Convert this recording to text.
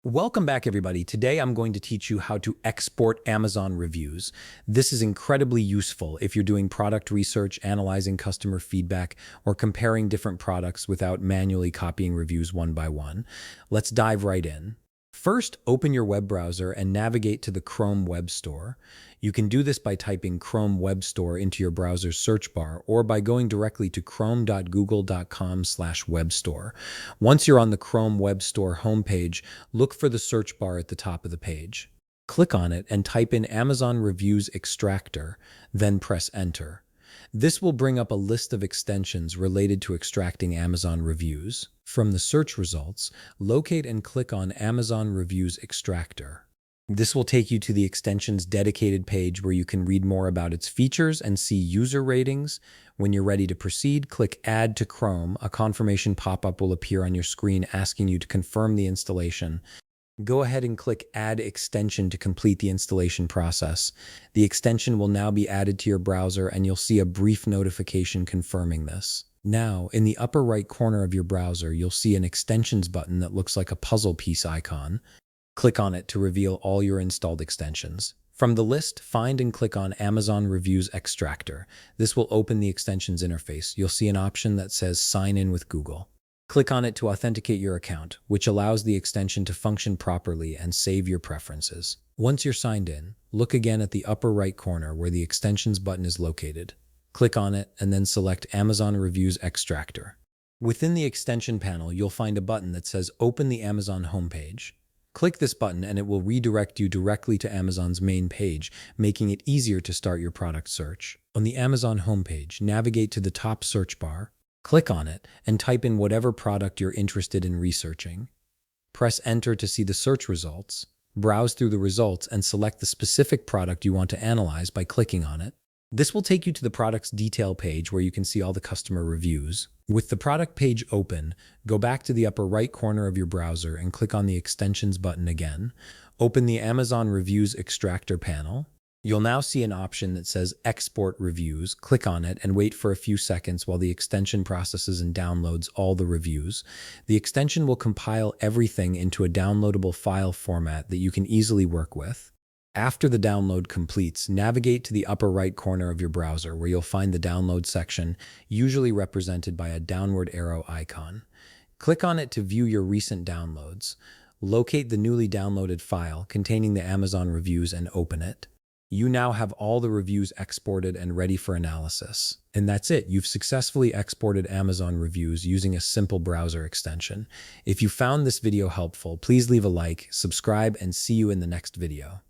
Welcome back, everybody. Today I'm going to teach you how to export Amazon reviews. This is incredibly useful if you're doing product research, analyzing customer feedback, or comparing different products without manually copying reviews one by one. Let's dive right in. First, open your web browser and navigate to the Chrome Web Store. You can do this by typing Chrome Web Store into your browser's search bar or by going directly to chrome.google.com/webstore. Once you're on the Chrome Web Store homepage, look for the search bar at the top of the page. Click on it and type in Amazon Reviews Extractor, then press Enter. This will bring up a list of extensions related to extracting Amazon reviews. From the search results, locate and click on Amazon Reviews Extractor. This will take you to the extension's dedicated page where you can read more about its features and see user ratings. When you're ready to proceed, click Add to Chrome. A confirmation pop-up will appear on your screen asking you to confirm the installation. Go ahead and click Add Extension to complete the installation process. The extension will now be added to your browser and you'll see a brief notification confirming this. Now, in the upper right corner of your browser, you'll see an Extensions button that looks like a puzzle piece icon. Click on it to reveal all your installed extensions. From the list, find and click on Amazon Reviews Extractor. This will open the extensions interface. You'll see an option that says Sign in with Google. Click on it to authenticate your account, which allows the extension to function properly and save your preferences. Once you're signed in, look again at the upper right corner where the Extensions button is located. Click on it and then select Amazon Reviews Extractor. Within the extension panel, you'll find a button that says Open the Amazon homepage. Click this button and it will redirect you directly to Amazon's main page, making it easier to start your product search. On the Amazon homepage, navigate to the top search bar. Click on it and type in whatever product you're interested in researching. Press Enter to see the search results. Browse through the results and select the specific product you want to analyze by clicking on it. This will take you to the product's detail page where you can see all the customer reviews. With the product page open, go back to the upper right corner of your browser and click on the Extensions button again. Open the Amazon Reviews Extractor panel. You'll now see an option that says Export Reviews. Click on it and wait for a few seconds while the extension processes and downloads all the reviews. The extension will compile everything into a downloadable file format that you can easily work with. After the download completes, navigate to the upper right corner of your browser where you'll find the download section, usually represented by a downward arrow icon. Click on it to view your recent downloads. Locate the newly downloaded file containing the Amazon reviews and open it. You now have all the reviews exported and ready for analysis. And that's it. You've successfully exported Amazon reviews using a simple browser extension. If you found this video helpful, please leave a like, subscribe, and see you in the next video.